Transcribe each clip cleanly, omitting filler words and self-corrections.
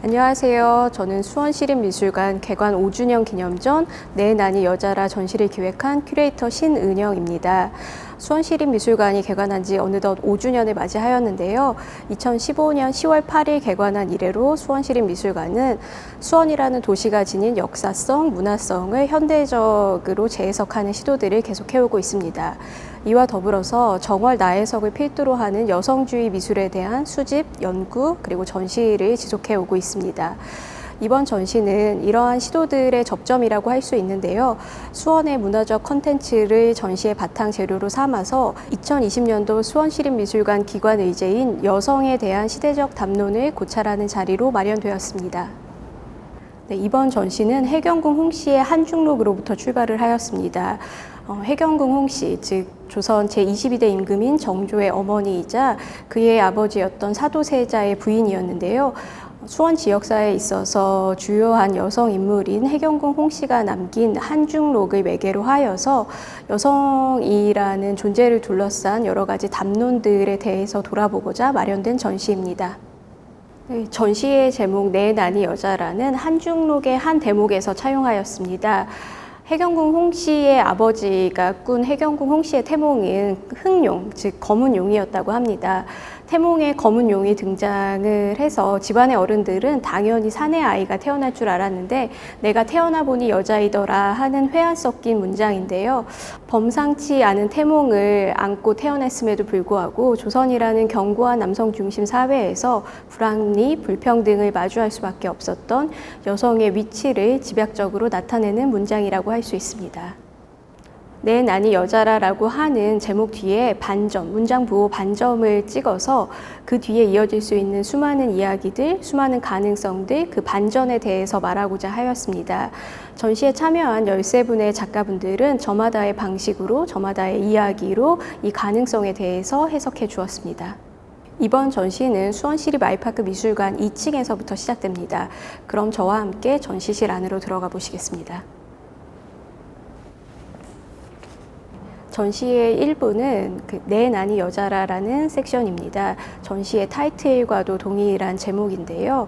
안녕하세요. 저는 수원시립미술관 개관 5주년 기념전 내 난이 여자라 전시를 기획한 큐레이터 신은영입니다. 수원시립미술관이 개관한 지 어느덧 5주년을 맞이하였는데요. 2015년 10월 8일 개관한 이래로 수원시립미술관은 수원이라는 도시가 지닌 역사성, 문화성을 현대적으로 재해석하는 시도들을 계속해오고 있습니다. 이와 더불어서 정월 나해석을 필두로 하는 여성주의 미술에 대한 수집, 연구, 그리고 전시를 지속해오고 있습니다. 이번 전시는 이러한 시도들의 접점이라고 할 수 있는데요. 수원의 문화적 컨텐츠를 전시의 바탕 재료로 삼아서 2020년도 수원시립미술관 기관 의제인 여성에 대한 시대적 담론을 고찰하는 자리로 마련되었습니다. 네, 이번 전시는 해경궁 홍씨의 한중록으로부터 출발을 하였습니다. 해경궁 홍씨, 즉 조선 제22대 임금인 정조의 어머니이자 그의 아버지였던 사도세자의 부인이었는데요. 수원 지역사에 있어서 주요한 여성 인물인 해경궁 홍씨가 남긴 한중록을 매개로 하여서 여성이라는 존재를 둘러싼 여러 가지 담론들에 대해서 돌아보고자 마련된 전시입니다. 네, 전시의 제목 내 난이 여자라는 한중록의 한 대목에서 차용하였습니다. 해경궁 홍씨의 아버지가 꾼 해경궁 홍씨의 태몽은 흑룡, 즉 검은 용이었다고 합니다. 태몽에 검은 용이 등장을 해서 집안의 어른들은 당연히 사내 아이가 태어날 줄 알았는데 내가 태어나 보니 여자이더라 하는 회한 섞인 문장인데요. 범상치 않은 태몽을 안고 태어났음에도 불구하고 조선이라는 견고한 남성 중심 사회에서 불합리, 불평등을 마주할 수밖에 없었던 여성의 위치를 집약적으로 나타내는 문장이라고 할 수 있습니다. 내 난이 여자라라고 하는 제목 뒤에 반점, 문장 부호 반점을 찍어서 그 뒤에 이어질 수 있는 수많은 이야기들, 수많은 가능성들, 그 반전에 대해서 말하고자 하였습니다. 전시에 참여한 13분의 작가분들은 저마다의 방식으로, 저마다의 이야기로 이 가능성에 대해서 해석해 주었습니다. 이번 전시는 수원시립 아이파크 미술관 2층에서부터 시작됩니다. 그럼 저와 함께 전시실 안으로 들어가 보시겠습니다. 전시의 일부는 내 난이 여자라라는 섹션입니다. 전시의 타이틀과도 동일한 제목인데요.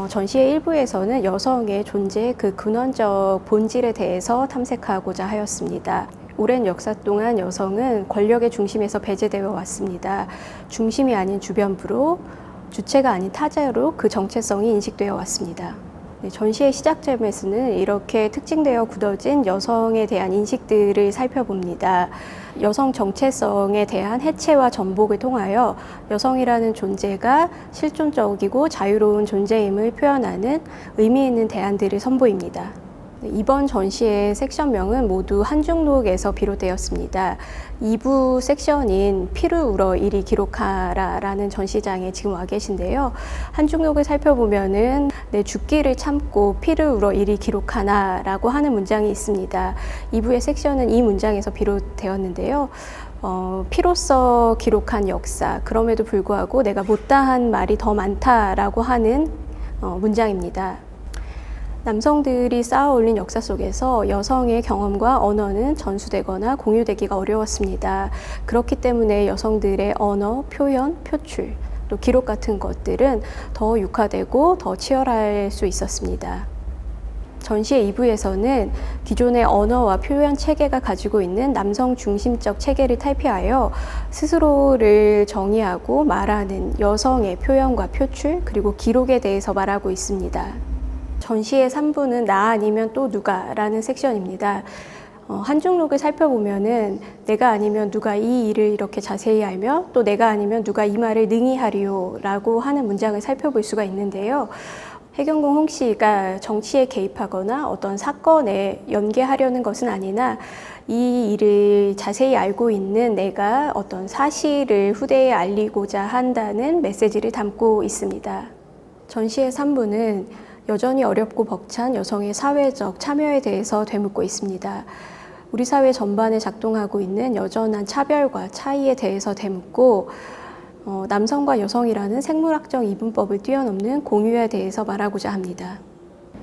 전시의 일부에서는 여성의 존재, 그 근원적 본질에 대해서 탐색하고자 하였습니다. 오랜 역사 동안 여성은 권력의 중심에서 배제되어 왔습니다. 중심이 아닌 주변부로, 주체가 아닌 타자로 그 정체성이 인식되어 왔습니다. 네, 전시의 시작점에서는 이렇게 특징되어 굳어진 여성에 대한 인식들을 살펴봅니다. 여성 정체성에 대한 해체와 전복을 통하여 여성이라는 존재가 실존적이고 자유로운 존재임을 표현하는 의미 있는 대안들을 선보입니다. 이번 전시의 섹션명은 모두 한중록에서 비롯되었습니다. 2부 섹션인 피를 울어 이리 기록하라 라는 전시장에 지금 와 계신데요. 한중록을 살펴보면은 내 죽기를 참고 피를 울어 이리 기록하나 라고 하는 문장이 있습니다. 2부의 섹션은 이 문장에서 비롯되었는데요. 피로써 기록한 역사, 그럼에도 불구하고 내가 못다한 말이 더 많다라고 하는 문장입니다. 남성들이 쌓아 올린 역사 속에서 여성의 경험과 언어는 전수되거나 공유되기가 어려웠습니다. 그렇기 때문에 여성들의 언어, 표현, 표출, 또 기록 같은 것들은 더 육화되고 더 치열할 수 있었습니다. 전시의 2부에서는 기존의 언어와 표현 체계가 가지고 있는 남성 중심적 체계를 탈피하여 스스로를 정의하고 말하는 여성의 표현과 표출, 그리고 기록에 대해서 말하고 있습니다. 전시의 3부는 나 아니면 또 누가 라는 섹션입니다. 한중록을 살펴보면은 내가 아니면 누가 이 일을 이렇게 자세히 알며 또 내가 아니면 누가 이 말을 능히 하리요 라고 하는 문장을 살펴볼 수가 있는데요. 해경궁 홍씨가 정치에 개입하거나 어떤 사건에 연계하려는 것은 아니나 이 일을 자세히 알고 있는 내가 어떤 사실을 후대에 알리고자 한다는 메시지를 담고 있습니다. 전시의 3부는 여전히 어렵고 벅찬 여성의 사회적 참여에 대해서 되묻고 있습니다. 우리 사회 전반에 작동하고 있는 여전한 차별과 차이에 대해서 되묻고 남성과 여성이라는 생물학적 이분법을 뛰어넘는 공유에 대해서 말하고자 합니다.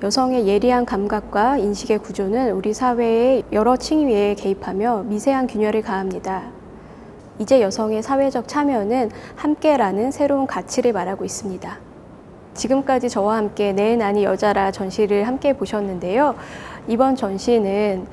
여성의 예리한 감각과 인식의 구조는 우리 사회의 여러 층위에 개입하며 미세한 균열을 가합니다. 이제 여성의 사회적 참여는 함께라는 새로운 가치를 말하고 있습니다. 지금까지 저와 함께 내 난이 여자라 전시를 함께 보셨는데요. 이번 전시는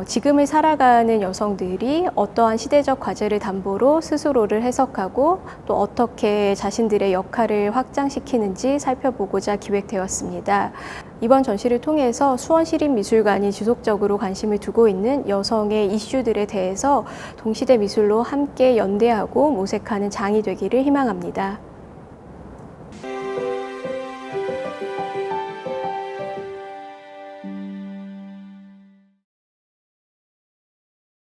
지금을 살아가는 여성들이 어떠한 시대적 과제를 담보로 스스로를 해석하고 또 어떻게 자신들의 역할을 확장시키는지 살펴보고자 기획되었습니다. 이번 전시를 통해서 수원시립미술관이 지속적으로 관심을 두고 있는 여성의 이슈들에 대해서 동시대 미술로 함께 연대하고 모색하는 장이 되기를 희망합니다.